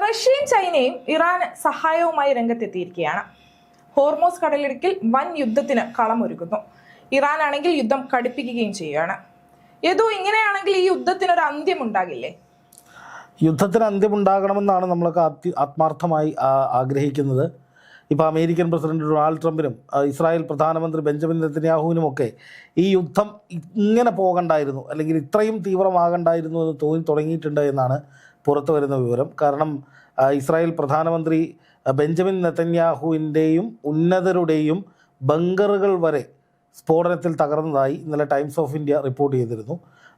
റഷ്യയും ചൈനയും ഇറാന് സഹായവുമായി രംഗത്തെത്തിയിരിക്കുകയാണ്. ഹോർമോസ് കടലിടുക്കിൽ വൻ യുദ്ധത്തിന് കളമൊരുക്കുന്നു. ഇറാൻ ആണെങ്കിൽ യുദ്ധം കടുപ്പിക്കുകയും ചെയ്യുകയാണ്. ഏതോ ഇങ്ങനെയാണെങ്കിൽ ഈ യുദ്ധത്തിന് ഒരു അന്ത്യം ഉണ്ടാകില്ലേ? യുദ്ധത്തിന് അന്ത്യമുണ്ടാകണമെന്നാണ് നമ്മളൊക്കെ ആത്മാർത്ഥമായി ആഗ്രഹിക്കുന്നത്. ഇപ്പോൾ അമേരിക്കൻ പ്രസിഡന്റ് ഡൊണാൾഡ് ട്രംപിനും ഇസ്രായേൽ പ്രധാനമന്ത്രി ബെഞ്ചമിൻ നെതന്യാഹുവിനുമൊക്കെ ഈ യുദ്ധം ഇങ്ങനെ പോകണ്ടായിരുന്നു, അല്ലെങ്കിൽ ഇത്രയും തീവ്രമാകണ്ടായിരുന്നു എന്ന് തോന്നി തുടങ്ങിയിട്ടുണ്ട് എന്നാണ് പുറത്തു വരുന്ന വിവരം. കാരണം ഇസ്രായേൽ പ്രധാനമന്ത്രി ബെഞ്ചമിൻ നെതന്യാഹുവിൻ്റെയും ഉന്നതരുടെയും ബങ്കറുകൾ വരെ സ്ഫോടനത്തിൽ തകർന്നതായി ഇന്നലെ ടൈംസ് ഓഫ് ഇന്ത്യ റിപ്പോർട്ട് ചെയ്തിരുന്നു.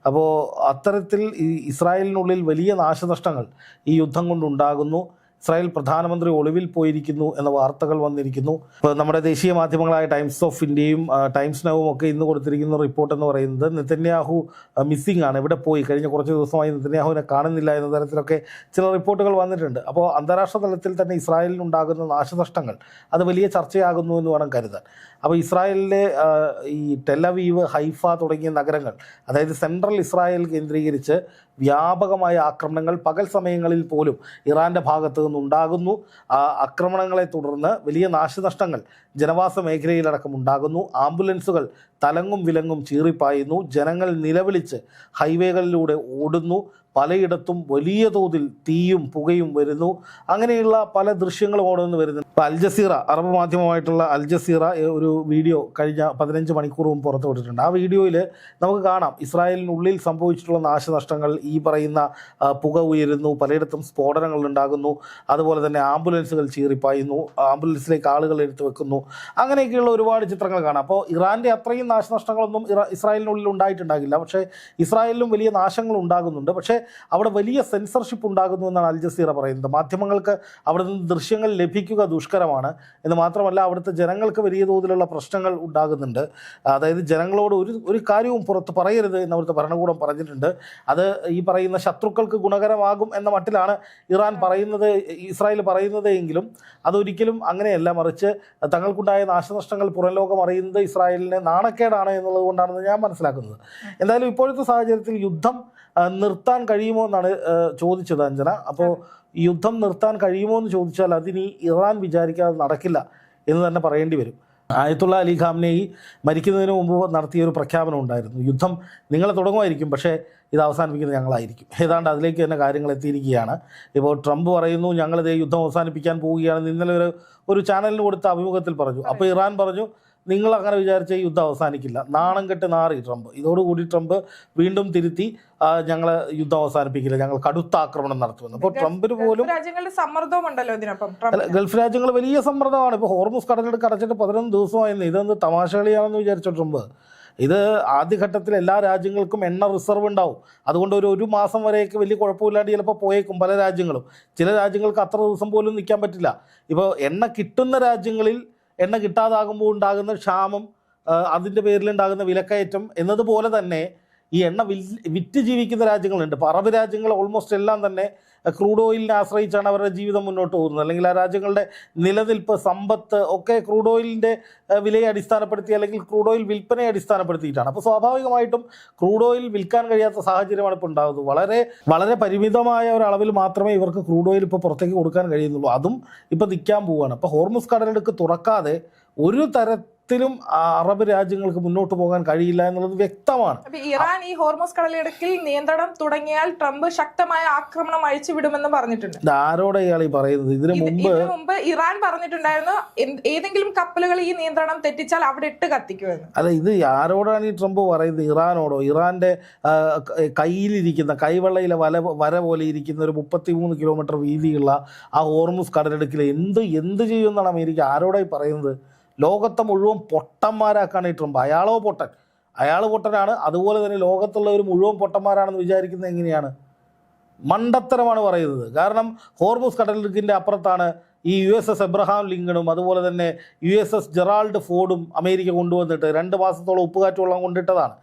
അപ്പോൾ അത്തരത്തിൽ ഈ ഇസ്രായേലിനുള്ളിൽ വലിയ നാശനഷ്ടങ്ങൾ ഈ യുദ്ധം കൊണ്ടുണ്ടാകുന്നു. ഇസ്രായേൽ പ്രധാനമന്ത്രി ഒളിവിൽ പോയിരിക്കുന്നു എന്ന വാർത്തകൾ വന്നിരിക്കുന്നു. ഇപ്പോൾ നമ്മുടെ ദേശീയ മാധ്യമങ്ങളായ ടൈംസ് ഓഫ് ഇന്ത്യയും ടൈംസ് നൗവും ഒക്കെ ഇന്ന് കൊടുത്തിരിക്കുന്ന റിപ്പോർട്ട് എന്ന് പറയുന്നത് നെതന്യാഹു മിസ്സിംഗ് ആണ്, ഇവിടെ പോയി, കഴിഞ്ഞ കുറച്ച് ദിവസമായി നെതന്യാഹുവിനെ കാണുന്നില്ല എന്ന തരത്തിലൊക്കെ ചില റിപ്പോർട്ടുകൾ വന്നിട്ടുണ്ട്. അപ്പോൾ അന്താരാഷ്ട്ര തലത്തിൽ തന്നെ ഇസ്രായേലിനുണ്ടാകുന്ന നാശനഷ്ടങ്ങൾ അത് വലിയ ചർച്ചയാകുന്നു എന്ന് വേണം കരുതാൻ. അപ്പോൾ ഇസ്രായേലിലെ ഈ ടെലവീവ്, ഹൈഫ തുടങ്ങിയ നഗരങ്ങൾ, അതായത് സെൻട്രൽ ഇസ്രായേൽ കേന്ദ്രീകരിച്ച് വ്യാപകമായ ആക്രമണങ്ങൾ പകൽ സമയങ്ങളിൽ പോലും ഇറാൻ്റെ ഭാഗത്തു നിന്നുണ്ടാകുന്നു. ആക്രമണങ്ങളെ തുടർന്ന് വലിയ നാശനഷ്ടങ്ങൾ ജനവാസ മേഖലയിലടക്കം ഉണ്ടാകുന്നു. ആംബുലൻസുകൾ തലങ്ങും വിലങ്ങും ചീറിപ്പായുന്നു. ജനങ്ങൾ നിലവിളിച്ച് ഹൈവേകളിലൂടെ ഓടുന്നു. പലയിടത്തും വലിയ തോതിൽ തീയും പുകയും വരുന്നു. അങ്ങനെയുള്ള പല ദൃശ്യങ്ങളും ഓടുന്നു വരുന്നു. ഇപ്പോൾ അൽ ജസീറ, അറബ് മാധ്യമമായിട്ടുള്ള അൽ ജസീറ ഒരു വീഡിയോ കഴിഞ്ഞ 15 മണിക്കൂർ മുമ്പ് പുറത്തുവിട്ടിട്ടുണ്ട്. ആ വീഡിയോയിൽ നമുക്ക് കാണാം ഇസ്രായേലിനുള്ളിൽ സംഭവിച്ചിട്ടുള്ള നാശനഷ്ടങ്ങൾ. ഈ പറയുന്ന പുക ഉയരുന്നു, പലയിടത്തും സ്ഫോടനങ്ങൾ ഉണ്ടാകുന്നു, അതുപോലെ തന്നെ ആംബുലൻസുകൾ ചീറിപ്പായുന്നു, ആംബുലൻസിലേക്ക് ആളുകൾ എടുത്തു വെക്കുന്നു. അങ്ങനെയൊക്കെയുള്ള ഒരുപാട് ചിത്രങ്ങൾ കാണാം. അപ്പോൾ ഇറാൻ്റെ അത്രയും നാശനഷ്ടങ്ങളൊന്നും ഇസ്രായേലിനുള്ളിൽ ഉണ്ടായിട്ടുണ്ടാകില്ല, പക്ഷേ ഇസ്രായേലിലും വലിയ നാശങ്ങൾ ഉണ്ടാകുന്നുണ്ട്. പക്ഷേ അവിടെ വലിയ സെൻസർഷിപ്പ് ഉണ്ടാകുന്നു എന്നാണ് അൽ ജസീറ പറയുന്നത്. മാധ്യമങ്ങൾക്ക് അവിടെ നിന്ന് ദൃശ്യങ്ങൾ ലഭിക്കുക ദുഷ്കരമാണ് എന്ന് മാത്രമല്ല, അവിടുത്തെ ജനങ്ങൾക്ക് വലിയ തോതിലുള്ള പ്രശ്നങ്ങൾ ഉണ്ടാകുന്നുണ്ട്. അതായത് ജനങ്ങളോട് ഒരു കാര്യവും പുറത്ത് പറയരുത് എന്ന് അവിടുത്തെ ഭരണകൂടം പറഞ്ഞിട്ടുണ്ട്. അത് ഈ പറയുന്ന ശത്രുക്കൾക്ക് ഗുണകരമാകും എന്ന മട്ടിലാണ് ഇസ്രായേൽ പറയുന്നത് എങ്കിലും അതൊരിക്കലും അങ്ങനെയല്ല. മറിച്ച് തങ്ങൾക്കുണ്ടായ നാശനഷ്ടങ്ങൾ പുറം ലോകം അറിയുന്നത് ഇസ്രായേലിന് നാണക്കേടാണ് എന്നുള്ളത് കൊണ്ടാണെന്ന് ഞാൻ മനസ്സിലാക്കുന്നത്. എന്തായാലും ഇപ്പോഴത്തെ സാഹചര്യത്തിൽ യുദ്ധം നിർത്താൻ കഴിയുമോ എന്നാണ് ചോദിച്ചത് അഞ്ജന. അപ്പോൾ യുദ്ധം നിർത്താൻ കഴിയുമോ എന്ന് ചോദിച്ചാൽ അതിനി ഇറാൻ വിചാരിക്കാതെ നടക്കില്ല എന്ന് തന്നെ പറയേണ്ടി വരും. ആയത്തുള്ള അലി ഖാംനെയി മരിക്കുന്നതിന് മുമ്പ് നടത്തിയൊരു പ്രഖ്യാപനം ഉണ്ടായിരുന്നു, യുദ്ധം നിങ്ങൾ തുടങ്ങുമായിരിക്കും, പക്ഷേ ഇത് അവസാനിപ്പിക്കുന്നത് ഞങ്ങളായിരിക്കും. ഏതാണ്ട് അതിലേക്ക് തന്നെ കാര്യങ്ങൾ എത്തിയിരിക്കുകയാണ്. ഇപ്പോൾ ട്രംപ് പറയുന്നു ഞങ്ങളിത് യുദ്ധം അവസാനിപ്പിക്കാൻ പോവുകയാണെന്ന് ഇന്നലെ ഒരു ചാനലിന് കൊടുത്ത അഭിമുഖത്തിൽ പറഞ്ഞു. അപ്പോൾ ഇറാൻ പറഞ്ഞു നിങ്ങൾ അങ്ങനെ വിചാരിച്ച ഈ യുദ്ധം അവസാനിക്കില്ല. നാണം കെട്ട് നാറി ട്രംപ്. ഇതോടുകൂടി ട്രംപ് വീണ്ടും തിരുത്തി ഞങ്ങൾ യുദ്ധം അവസാനിപ്പിക്കില്ല, ഞങ്ങൾ കടുത്ത ആക്രമണം നടത്തുമെന്ന്. അപ്പോൾ ട്രംപിന് പോലും ഗൾഫ് രാജ്യങ്ങൾ വലിയ സമ്മർദ്ദമാണ്. ഇപ്പോൾ ഹോർമൂസ് കടലിടുക്ക് അടച്ചിട്ട് 11 ദിവസമായിരുന്നു. ഇതൊന്ന് തമാശ കളിയാണെന്ന് വിചാരിച്ചോ ട്രംപ്? ഇത് ആദ്യഘട്ടത്തിൽ എല്ലാ രാജ്യങ്ങൾക്കും എണ്ണ റിസർവ് ഉണ്ടാവും. അതുകൊണ്ട് ഒരു മാസം വരെയൊക്കെ വലിയ കുഴപ്പമില്ലാണ്ട് ചിലപ്പോൾ പോയേക്കും പല രാജ്യങ്ങളും. ചില രാജ്യങ്ങൾക്ക് അത്ര ദിവസം പോലും നിൽക്കാൻ പറ്റില്ല. ഇപ്പോൾ എണ്ണ കിട്ടുന്ന രാജ്യങ്ങളിൽ എണ്ണ കിട്ടാതാകുമ്പോൾ ഉണ്ടാകുന്ന ക്ഷാമം, അതിൻ്റെ പേരിലുണ്ടാകുന്ന വിലക്കയറ്റം എന്നതുപോലെ തന്നെ ഈ എണ്ണ വിറ്റ് ജീവിക്കുന്ന രാജ്യങ്ങളുണ്ട്. ഇപ്പോൾ അറബ് രാജ്യങ്ങൾ ഓൾമോസ്റ്റ് എല്ലാം തന്നെ ക്രൂഡ് ഓയിലിനെ ആശ്രയിച്ചാണ് അവരുടെ ജീവിതം മുന്നോട്ട് പോകുന്നത്. അല്ലെങ്കിൽ ആ രാജ്യങ്ങളുടെ നിലനിൽപ്പ്, സമ്പത്ത് ഒക്കെ ക്രൂഡ് ഓയിലിൻ്റെ വിലയെ അടിസ്ഥാനപ്പെടുത്തി അല്ലെങ്കിൽ ക്രൂഡ് ഓയിൽ വിൽപ്പനയെ അടിസ്ഥാനപ്പെടുത്തിയിട്ടാണ്. അപ്പോൾ സ്വാഭാവികമായിട്ടും ക്രൂഡ് ഓയിൽ വിൽക്കാൻ കഴിയാത്ത സാഹചര്യമാണ് ഇപ്പോൾ ഉണ്ടാകുന്നത്. വളരെ വളരെ പരിമിതമായ ഒരളവിൽ മാത്രമേ ഇവർക്ക് ക്രൂഡ് ഓയിൽ ഇപ്പോൾ പുറത്തേക്ക് കൊടുക്കാൻ കഴിയുന്നുള്ളൂ. അതും ഇപ്പോൾ നിൽക്കാൻ പോവുകയാണ്. അപ്പോൾ ഹോർമുസ് കടലിടുക്ക് തുറക്കാതെ ഒരു തരത്തിലും അറബ് രാജ്യങ്ങൾക്ക് മുന്നോട്ട് പോകാൻ കഴിയില്ല എന്നുള്ളത് വ്യക്തമാണ്. ഇറാൻ ഈ ഹോർമൂസ് കടലിടുക്കിൽ നിയന്ത്രണം തുടങ്ങിയാൽ ട്രംപ് ശക്തമായ ആക്രമണം അഴിച്ചുവിടുമെന്ന് പറഞ്ഞിട്ടുണ്ട്. ആരോടെ ഇയാൾ ഈ പറയുന്നത്? ഇതിനു മുമ്പ് ഇറാൻ പറഞ്ഞിട്ടുണ്ടായിരുന്നു ഏതെങ്കിലും കപ്പലുകൾ ഈ നിയന്ത്രണം തെറ്റിച്ചാൽ അവിടെ ഇട്ട് കത്തിക്കുമെന്ന്. അല്ല, ഇത് ആരോടാണ് ഈ ട്രംപ് പറയുന്നത്? ഇറാനോടോ? ഇറാന്റെ കയ്യിലിരിക്കുന്ന കൈവെള്ളയിലെ വര പോലെ ഇരിക്കുന്ന ഒരു 33 കിലോമീറ്റർ വീതിയുള്ള ആ ഹോർമൂസ് കടലിടുക്കിൽ എന്ത് ചെയ്യുമെന്നാണ് അമേരിക്ക ആരോടായി പറയുന്നത്? ലോകത്തെ മുഴുവൻ പൊട്ടന്മാരാക്കാണ് ഈ ട്രംപ്. അയാൾ പൊട്ടനാണ്. അതുപോലെ തന്നെ ലോകത്തുള്ളവർ മുഴുവൻ പൊട്ടന്മാരാണെന്ന് വിചാരിക്കുന്നത് എങ്ങനെയാണ്? മണ്ടത്തരമാണ് പറയുന്നത്. കാരണം ഹോർമൂസ് കടലിടുക്കിൻ്റെ അപ്പുറത്താണ് ഈ USS എബ്രഹാം ലിങ്കണും അതുപോലെ തന്നെ USS ജെറാൾഡ് ഫോർഡും അമേരിക്ക കൊണ്ടുവന്നിട്ട് 2 മാസത്തോളം ഉപ്പുകാറ്റ് വെള്ളം കൊണ്ടിട്ടതാണ്.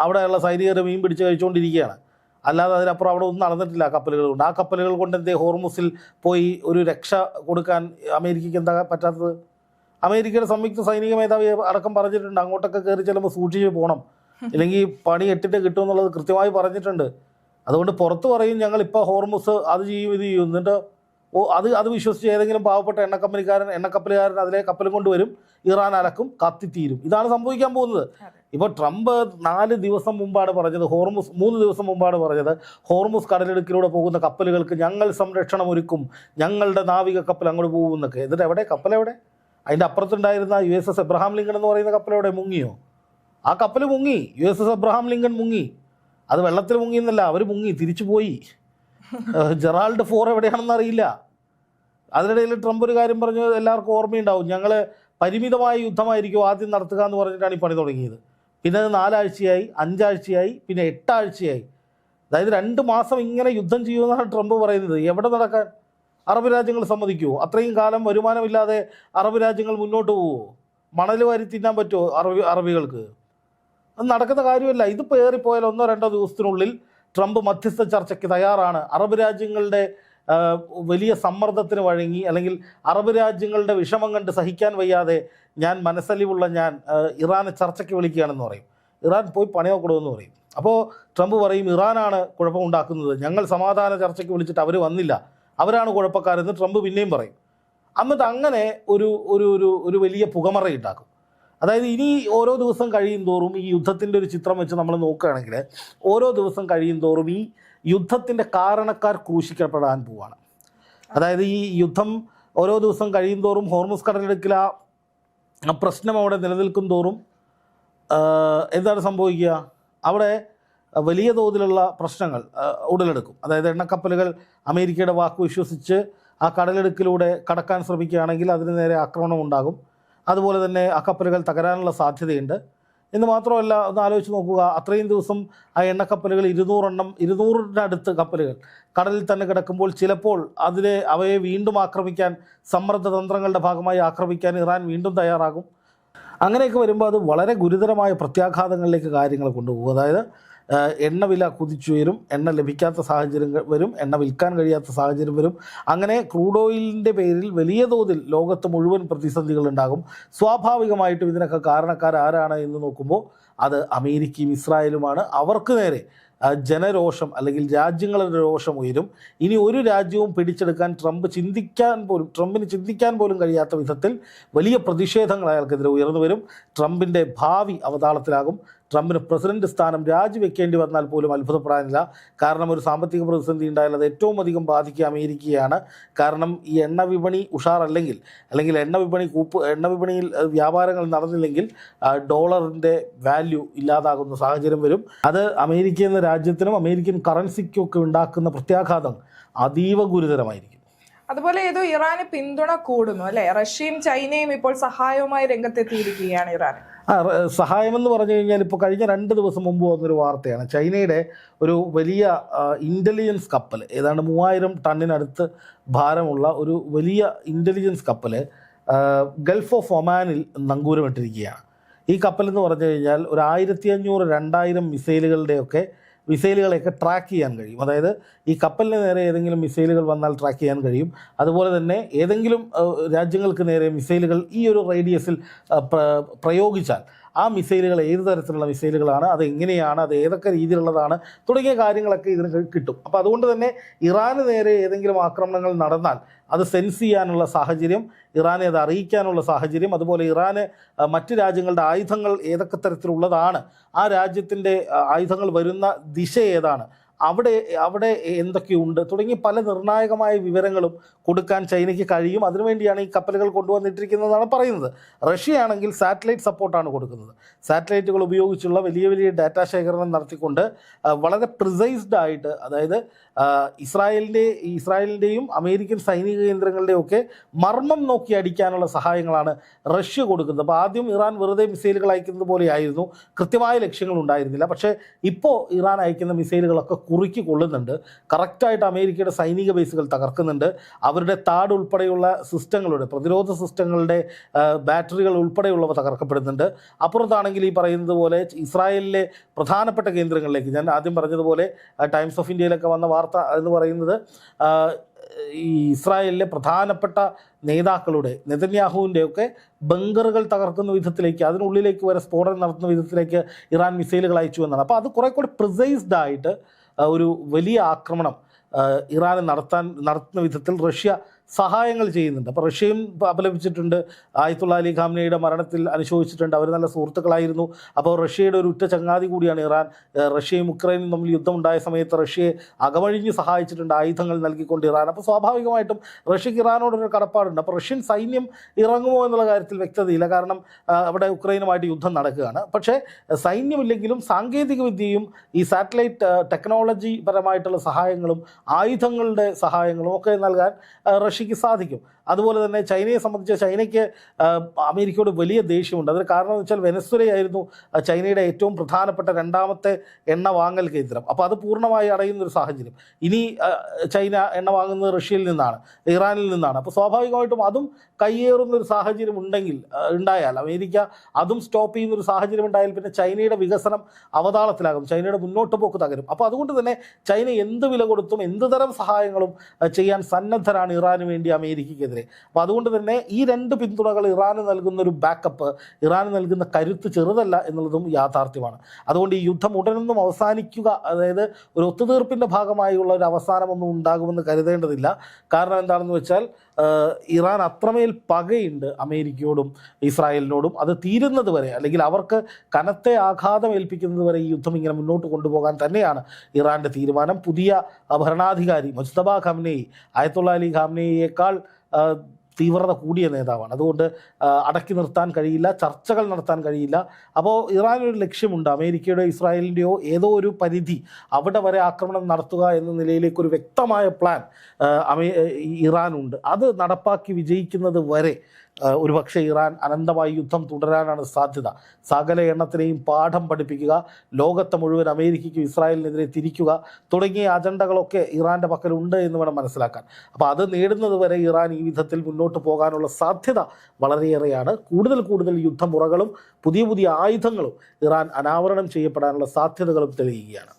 അവിടെയുള്ള സൈനികരെ മീൻ പിടിച്ച് കഴിച്ചുകൊണ്ടിരിക്കുകയാണ്. അല്ലാതെ അതിനപ്പുറം അവിടെ ഒന്നും നടന്നിട്ടില്ല കപ്പലുകൾ കൊണ്ട്. ആ കപ്പലുകൾ കൊണ്ട് എന്തേ ഹോർമൂസിൽ പോയി ഒരു രക്ഷ കൊടുക്കാൻ അമേരിക്കയ്ക്ക് എന്താ പറ്റാത്തത്? അമേരിക്കയുടെ സംയുക്ത സൈനിക മേധാവി അടക്കം പറഞ്ഞിട്ടുണ്ട് അങ്ങോട്ടൊക്കെ കയറി ചെല്ലുമ്പോൾ സൂക്ഷിച്ച് പോകണം, ഇല്ലെങ്കിൽ പണി എട്ടിട്ട് കിട്ടുമെന്നുള്ളത് കൃത്യമായി പറഞ്ഞിട്ടുണ്ട്. അതുകൊണ്ട് പുറത്ത് പറയും ഞങ്ങൾ ഇപ്പോൾ ഹോർമൂസ് അത് ചെയ്യും ഇത് ചെയ്യും, എന്നിട്ട് അത് വിശ്വസിച്ച് ഏതെങ്കിലും പാവപ്പെട്ട എണ്ണക്കപ്പലുകാരൻ അതിലെ കപ്പലും കൊണ്ടുവരും, ഇറാൻ അലക്കും, കത്തിത്തീരും. ഇതാണ് സംഭവിക്കാൻ പോകുന്നത്. ഇപ്പോൾ ട്രംപ് 4 ദിവസം മുമ്പാണ് പറഞ്ഞത്, 3 ദിവസം മുമ്പാണ് പറഞ്ഞത്, ഹോർമുസ് കടലിടുക്കിലൂടെ പോകുന്ന കപ്പലുകൾക്ക് ഞങ്ങൾ സംരക്ഷണം ഒരുക്കും, ഞങ്ങളുടെ നാവിക കപ്പൽ അങ്ങോട്ട് പോകുമെന്നൊക്കെ. എന്നിട്ട് എവിടെ കപ്പലെവിടെ? അതിൻ്റെ അപ്പുറത്തുണ്ടായിരുന്ന USS എബ്രഹാം ലിങ്കൺ എന്ന് പറയുന്ന കപ്പലെവിടെ? മുങ്ങിയോ? ആ കപ്പൽ മുങ്ങി. USS എബ്രഹാം ലിങ്കൺ മുങ്ങി. അത് വെള്ളത്തിൽ മുങ്ങിയെന്നല്ല, അവർ മുങ്ങി, തിരിച്ചു പോയി. ജെറാൾഡ് ഫോർ എവിടെയാണെന്ന് അറിയില്ല. അതിനിടയിൽ ട്രംപ് ഒരു കാര്യം പറഞ്ഞു, എല്ലാവർക്കും ഓർമ്മയുണ്ടാവും, ഞങ്ങൾ പരിമിതമായ യുദ്ധമായിരിക്കും ആദ്യം നടത്തുക എന്ന് പറഞ്ഞിട്ടാണ് ഈ പണി തുടങ്ങിയത്. പിന്നെ അത് 4 ആഴ്ചയായി, 5 ആഴ്ചയായി, പിന്നെ 8 ആഴ്ചയായി. അതായത് 2 മാസം ഇങ്ങനെ യുദ്ധം ചെയ്യുമെന്നാണ് ട്രംപ് പറയുന്നത്. എവിടെ നടക്കാൻ? അറബ് രാജ്യങ്ങൾ സമ്മതിക്കുമോ? അത്രയും കാലം വരുമാനമില്ലാതെ അറബ് രാജ്യങ്ങൾ മുന്നോട്ട് പോവുമോ? മണൽ വാരി തിന്നാൻ പറ്റുമോ അറബികൾക്ക്? അത് നടക്കുന്ന കാര്യമല്ല. ഇതിപ്പോൾ ഏറിപ്പോയാൽ 1-2 ദിവസത്തിനുള്ളിൽ ട്രംപ് മധ്യസ്ഥ ചർച്ചയ്ക്ക് തയ്യാറാണ്. അറബ് രാജ്യങ്ങളുടെ വലിയ സമ്മർദ്ദത്തിന് വഴങ്ങി, അല്ലെങ്കിൽ അറബ് രാജ്യങ്ങളുടെ വിഷമം കണ്ട് സഹിക്കാൻ വയ്യാതെ മനസ്സലിവുള്ള ഇറാനെ ചർച്ചയ്ക്ക് വിളിക്കുകയാണെന്ന് പറയും. ഇറാൻ പോയി പണി നോക്കണമെന്ന് പറയും. അപ്പോൾ ട്രംപ് പറയും ഇറാനാണ് കുഴപ്പമുണ്ടാക്കുന്നത്, ഞങ്ങൾ സമാധാന ചർച്ചയ്ക്ക് വിളിച്ചിട്ട് അവർ വന്നില്ല, അവരാണ് കുഴപ്പക്കാരെന്ന് ട്രംപ് പിന്നെയും പറയും. എന്നിട്ട് അങ്ങനെ ഒരു വലിയ പുകമറയുണ്ടാക്കും. അതായത് ഇനി ഓരോ ദിവസം കഴിയും തോറും ഈ യുദ്ധത്തിൻ്റെ ഒരു ചിത്രം വെച്ച് നമ്മൾ നോക്കുകയാണെങ്കിൽ, ഓരോ ദിവസം കഴിയും തോറും ഈ യുദ്ധത്തിൻ്റെ കാരണക്കാർ ക്രൂശിക്കപ്പെടാൻ പോവുകയാണ്. അതായത് ഈ യുദ്ധം ഓരോ ദിവസം കഴിയും തോറും ഹോർമുസ് കടലിടുക്കിൽ ആ പ്രശ്നം അവിടെ നിലനിൽക്കും തോറും എന്താണ് സംഭവിക്കുക? അവിടെ വലിയ തോതിലുള്ള പ്രശ്നങ്ങൾ ഉടലെടുക്കും. അതായത് എണ്ണക്കപ്പലുകൾ അമേരിക്കയുടെ വാക്ക് വിശ്വസിച്ച് ആ കടലിടുക്കിലൂടെ കടക്കാൻ ശ്രമിക്കുകയാണെങ്കിൽ അതിന് നേരെ ആക്രമണം ഉണ്ടാകും. അതുപോലെ തന്നെ ആ കപ്പലുകൾ തകരാനുള്ള സാധ്യതയുണ്ട്. എന്ന് മാത്രമല്ല, ഒന്ന് ആലോചിച്ച് നോക്കുക, അത്രയും ദിവസം ആ എണ്ണക്കപ്പലുകൾ 200-നടുത്ത് കപ്പലുകൾ കടലിൽ തന്നെ കിടക്കുമ്പോൾ ചിലപ്പോൾ അവയെ വീണ്ടും ആക്രമിക്കാൻ, സമ്മർദ്ദ തന്ത്രങ്ങളുടെ ഭാഗമായി ആക്രമിക്കാൻ ഇറാൻ വീണ്ടും തയ്യാറാകും. അങ്ങനെയൊക്കെ വരുമ്പോൾ അത് വളരെ ഗുരുതരമായ പ്രത്യാഘാതങ്ങളിലേക്ക് കാര്യങ്ങൾ കൊണ്ടുപോകും. അതായത് എണ്ണ വില കുതിച്ചുയരും, എണ്ണ ലഭിക്കാത്ത സാഹചര്യം വരും, എണ്ണ വിൽക്കാൻ കഴിയാത്ത സാഹചര്യം വരും. അങ്ങനെ ക്രൂഡ് ഓയിലിൻ്റെ പേരിൽ വലിയ തോതിൽ ലോകത്ത് മുഴുവൻ പ്രതിസന്ധികളുണ്ടാകും. സ്വാഭാവികമായിട്ടും ഇതിനൊക്കെ കാരണക്കാരാരാണ് എന്ന് നോക്കുമ്പോൾ അത് അമേരിക്കയും ഇസ്രായേലുമാണ്. അവർക്ക് നേരെ ജനരോഷം അല്ലെങ്കിൽ രാജ്യങ്ങളുടെ രോഷം ഉയരും. ഇനി ഒരു രാജ്യവും പിടിച്ചെടുക്കാൻ ട്രംപിന് ചിന്തിക്കാൻ പോലും കഴിയാത്ത വിധത്തിൽ വലിയ പ്രതിഷേധങ്ങൾ അയാൾക്കെതിരെ ഉയർന്നു വരും. ട്രംപിൻ്റെ ഭാവി അവതാളത്തിലാകും. ട്രംപിന് പ്രസിഡന്റ് സ്ഥാനം രാജിവെക്കേണ്ടി വന്നാൽ പോലും അത്ഭുതപ്പെടാനില്ല. കാരണം ഒരു സാമ്പത്തിക പ്രതിസന്ധി ഉണ്ടായാൽ അത് ഏറ്റവും അധികം ബാധിക്കുക അമേരിക്കയാണ്. കാരണം ഈ എണ്ണ വിപണി ഉഷാറല്ലെങ്കിൽ, അല്ലെങ്കിൽ എണ്ണ വിപണിയിൽ വ്യാപാരങ്ങൾ നടന്നില്ലെങ്കിൽ ഡോളറിൻ്റെ വാല്യൂ ഇല്ലാതാകുന്ന സാഹചര്യം വരും. അത് അമേരിക്ക എന്ന രാജ്യത്തിനും അമേരിക്കൻ കറൻസിക്കൊക്കെ ഉണ്ടാക്കുന്ന പ്രത്യാഘാതം അതീവ ഗുരുതരമായിരിക്കും. അതുപോലെ ഏതോ ഇറാന് പിന്തുണ കൂടുന്നു അല്ലെ? റഷ്യയും ചൈനയും ഇപ്പോൾ സഹായവുമായി രംഗത്തെത്തിയിരിക്കുകയാണ് ഇറാൻ. സഹായമെന്ന് പറഞ്ഞു കഴിഞ്ഞാൽ ഇപ്പോൾ കഴിഞ്ഞ 2 ദിവസം മുമ്പ് വന്നൊരു വാർത്തയാണ്. ചൈനയുടെ ഒരു വലിയ ഇൻ്റലിജൻസ് കപ്പൽ, ഏതാണ്ട് 3000 ടണ്ണിനടുത്ത് ഭാരമുള്ള ഒരു വലിയ ഇൻ്റലിജൻസ് കപ്പൽ ഗൾഫ് ഓഫ് ഒമാനിൽ നങ്കൂരമിട്ടിരിക്കുകയാണ്. ഈ കപ്പൽ എന്ന് പറഞ്ഞു കഴിഞ്ഞാൽ ഒരു 1500-2000 മിസൈലുകളെയൊക്കെ ട്രാക്ക് ചെയ്യാൻ കഴിയും. അതായത് ഈ കപ്പലിന് നേരെ ഏതെങ്കിലും മിസൈലുകൾ വന്നാൽ ട്രാക്ക് ചെയ്യാൻ കഴിയും. അതുപോലെ തന്നെ ഏതെങ്കിലും രാജ്യങ്ങൾക്ക് നേരെ മിസൈലുകൾ ഈ ഒരു റേഡിയസിൽ പ്രയോഗിച്ചാൽ ആ മിസൈലുകൾ ഏത് തരത്തിലുള്ള മിസൈലുകളാണ്, അത് എങ്ങനെയാണ്, അത് ഏതൊക്കെ രീതിയിലുള്ളതാണ് തുടങ്ങിയ കാര്യങ്ങളൊക്കെ ഇതിന് കിട്ടും. അപ്പോൾ അതുകൊണ്ട് തന്നെ ഇറാന് നേരെ ഏതെങ്കിലും ആക്രമണങ്ങൾ നടന്നാൽ അത് സെൻസ് ചെയ്യാനുള്ള സാഹചര്യം, ഇറാനെ അത് അറിയിക്കാനുള്ള സാഹചര്യം, അതുപോലെ ഇറാന് മറ്റ് രാജ്യങ്ങളുടെ ആയുധങ്ങൾ ഏതൊക്കെ തരത്തിലുള്ളതാണ്, ആ രാജ്യത്തിൻ്റെ ആയുധങ്ങൾ വരുന്ന ദിശ ഏതാണ്, അവിടെ എന്തൊക്കെയുണ്ട് തുടങ്ങി പല നിർണായകമായ വിവരങ്ങളും കൊടുക്കാൻ ചൈനയ്ക്ക് കഴിയും. അതിനുവേണ്ടിയാണ് ഈ കപ്പലുകൾ കൊണ്ടുവന്നിട്ടിരിക്കുന്നതെന്നാണ് പറയുന്നത്. റഷ്യയാണെങ്കിൽ സാറ്റലൈറ്റ് സപ്പോർട്ടാണ് കൊടുക്കുന്നത്. സാറ്റലൈറ്റുകൾ ഉപയോഗിച്ചുള്ള വലിയ വലിയ ഡാറ്റാ ശേഖരണം നടത്തിക്കൊണ്ട് വളരെ പ്രിസൈസ്ഡ് ആയിട്ട്, അതായത് ഇസ്രായേലിൻ്റെയും അമേരിക്കൻ സൈനിക കേന്ദ്രങ്ങളുടെയും ഒക്കെ മർമ്മം നോക്കി അടിക്കാനുള്ള സഹായങ്ങളാണ് റഷ്യ കൊടുക്കുന്നത്. അപ്പോൾ ആദ്യം ഇറാൻ വെറുതെ മിസൈലുകൾ അയക്കുന്നത് പോലെയായിരുന്നു, കൃത്യമായ ലക്ഷ്യങ്ങൾ ഉണ്ടായിരുന്നില്ല. പക്ഷേ ഇപ്പോൾ ഇറാൻ അയക്കുന്ന മിസൈലുകളൊക്കെ കുറുക്കി കൊള്ളുന്നുണ്ട്. കറക്റ്റായിട്ട് അമേരിക്കയുടെ സൈനിക ബേസുകൾ തകർക്കുന്നുണ്ട്. അവരുടെ താഡ് ഉൾപ്പെടെയുള്ള സിസ്റ്റങ്ങളുടെ, പ്രതിരോധ സിസ്റ്റങ്ങളുടെ ബാറ്ററികൾ ഉൾപ്പെടെയുള്ളവ തകർക്കപ്പെടുന്നുണ്ട്. അപ്പുറത്താണെങ്കിൽ ഈ പറയുന്നത് പോലെ ഇസ്രായേലിലെ പ്രധാനപ്പെട്ട കേന്ദ്രങ്ങളിലേക്ക്, ഞാൻ ആദ്യം പറഞ്ഞതുപോലെ ടൈംസ് ഓഫ് ഇന്ത്യയിലൊക്കെ വന്ന വാർത്ത എന്ന് പറയുന്നത് ഈ ഇസ്രായേലിലെ പ്രധാനപ്പെട്ട നേതാക്കളുടെ, നെതന്യാഹുവിൻ്റെയൊക്കെ ബങ്കറുകൾ തകർക്കുന്ന വിധത്തിലേക്ക്, അതിനുള്ളിലേക്ക് വരെ സ്ഫോടനം നടത്തുന്ന വിധത്തിലേക്ക് ഇറാൻ മിസൈലുകൾ അയച്ചു എന്നാണ്. അപ്പോൾ അത് കുറേ കൂടി പ്രിസൈസ്ഡ് ആയിട്ട് ഒരു വലിയ ആക്രമണം ഇറാന് നടത്തുന്ന വിധത്തിൽ റഷ്യ സഹായങ്ങൾ ചെയ്യുന്നുണ്ട്. അപ്പോൾ റഷ്യയും അപലപിച്ചിട്ടുണ്ട്, ആയത്തുള്ള അലി ഖാംനയുടെ മരണത്തിൽ അനുശോചിച്ചിട്ടുണ്ട്. അവർ നല്ല സുഹൃത്തുക്കളായിരുന്നു. അപ്പോൾ റഷ്യയുടെ ഒരു ഉറ്റ ചങ്ങാതി കൂടിയാണ് ഇറാൻ. റഷ്യയും ഉക്രൈനും തമ്മിൽ യുദ്ധമുണ്ടായ സമയത്ത് റഷ്യയെ അകമഴിഞ്ഞ് സഹായിച്ചിട്ടുണ്ട്, ആയുധങ്ങൾ നൽകിക്കൊണ്ട് ഇറാൻ. അപ്പോൾ സ്വാഭാവികമായിട്ടും റഷ്യക്ക് ഇറാനോടൊരു കടപ്പാടുണ്ട്. അപ്പോൾ റഷ്യൻ സൈന്യം ഇറങ്ങുമോ എന്നുള്ള കാര്യത്തിൽ വ്യക്തതയില്ല, കാരണം അവിടെ ഉക്രൈനുമായിട്ട് യുദ്ധം നടക്കുകയാണ്. പക്ഷേ സൈന്യമില്ലെങ്കിലും സാങ്കേതിക വിദ്യയും ഈ സാറ്റലൈറ്റ് ടെക്നോളജി പരമായിട്ടുള്ള സഹായങ്ങളും ആയുധങ്ങളുടെ സഹായങ്ങളും ഒക്കെ നൽകാൻ റഷ്യക്ക് സാധിക്കും. അതുപോലെ തന്നെ ചൈനയെ സംബന്ധിച്ച് ചൈനയ്ക്ക് അമേരിക്കയോട് വലിയ ദേഷ്യമുണ്ട്. അതിന് കാരണം എന്ന് വെച്ചാൽ വെനസ്വേലയായിരുന്നു ചൈനയുടെ ഏറ്റവും പ്രധാനപ്പെട്ട രണ്ടാമത്തെ എണ്ണ വാങ്ങൽ കേന്ദ്രം. അപ്പോൾ അത് പൂർണ്ണമായി അടയുന്നൊരു സാഹചര്യം. ഇനി ചൈന എണ്ണ വാങ്ങുന്നത് റഷ്യയിൽ നിന്നാണ്, ഇറാനിൽ നിന്നാണ്. അപ്പോൾ സ്വാഭാവികമായിട്ടും അതും കയ്യേറുന്നൊരു സാഹചര്യം ഉണ്ടായാൽ അമേരിക്ക അതും സ്റ്റോപ്പ് ചെയ്യുന്നൊരു സാഹചര്യം ഉണ്ടായാൽ പിന്നെ ചൈനയുടെ വികസനം അവതാളത്തിലാകും, ചൈനയുടെ മുന്നോട്ട് പോക്ക് തകരും. അപ്പോൾ അതുകൊണ്ട് തന്നെ ചൈന എന്ത് വില കൊടുത്തും എന്ത് തരം സഹായങ്ങളും ചെയ്യാൻ സന്നദ്ധരാണ് ഇറാന് വേണ്ടി അമേരിക്കയ്ക്കെതിരെ. അപ്പോൾ അതുകൊണ്ട് തന്നെ ഈ രണ്ട് പിന്തുണകൾ ഇറാന് നൽകുന്ന ഒരു ബാക്കപ്പ്, ഇറാന് നൽകുന്ന കരുത്ത് ചെറുതല്ല എന്നുള്ളതും യാഥാർത്ഥ്യമാണ്. അതുകൊണ്ട് ഈ യുദ്ധം ഉടനൊന്നും അവസാനിക്കുക, അതായത് ഒരു ഒത്തുതീർപ്പിൻ്റെ ഭാഗമായുള്ള ഒരു അവസാനമൊന്നും ഉണ്ടാകുമെന്ന് കരുതേണ്ടതില്ല. കാരണം എന്താണെന്ന് വെച്ചാൽ ഇറാൻ അത്രമേൽ പകയുണ്ട് അമേരിക്കയോടും ഇസ്രായേലിനോടും. അത് തീരുന്നത് വരെ, അല്ലെങ്കിൽ അവർക്ക് കനത്തെ ആഘാതം ഏൽപ്പിക്കുന്നത് വരെ ഈ യുദ്ധം ഇങ്ങനെ മുന്നോട്ട് കൊണ്ടുപോകാൻ തന്നെയാണ് ഇറാൻ്റെ തീരുമാനം. പുതിയ ഭരണാധികാരി മുജ്തബ ഖാംനെയി ആയത്തുള്ള അലി ഖാംനെയിയേക്കാൾ തീവ്രത കൂടിയ നേതാവാണ്. അതുകൊണ്ട് അടക്കി നിർത്താൻ കഴിയില്ല, ചർച്ചകൾ നടത്താൻ കഴിയില്ല. അപ്പോൾ ഇറാനൊരു ലക്ഷ്യമുണ്ട്, അമേരിക്കയുടെ ഇസ്രായേലിൻ്റെയോ ഏതോ ഒരു പരിധി അവിടെ വരെ ആക്രമണം നടത്തുക എന്ന നിലയിലേക്കൊരു വ്യക്തമായ പ്ലാൻ ഇറാനുണ്ട്. അത് നടപ്പാക്കി വിജയിക്കുന്നത് വരെ ഒരുപക്ഷെ ഇറാൻ അനന്തമായി യുദ്ധം തുടരാനാണ് സാധ്യത. സകല എണ്ണത്തിനെയും പാഠം പഠിപ്പിക്കുക, ലോകത്തെ മുഴുവൻ അമേരിക്കയ്ക്കും ഇസ്രായേലിനെതിരെ തിരിക്കുക തുടങ്ങിയ അജണ്ടകളൊക്കെ ഇറാൻ്റെ പക്കലുണ്ട് എന്ന് വേണം മനസ്സിലാക്കാൻ. അപ്പോൾ അത് നേടുന്നത് വരെ ഇറാൻ ഈ വിധത്തിൽ മുന്നോട്ട് പോകാനുള്ള സാധ്യത വളരെയേറെയാണ്. കൂടുതൽ യുദ്ധമുറകളും പുതിയ ആയുധങ്ങളും ഇറാൻ അനാവരണം ചെയ്യപ്പെടാനുള്ള സാധ്യതകളും തെളിയുകയാണ്.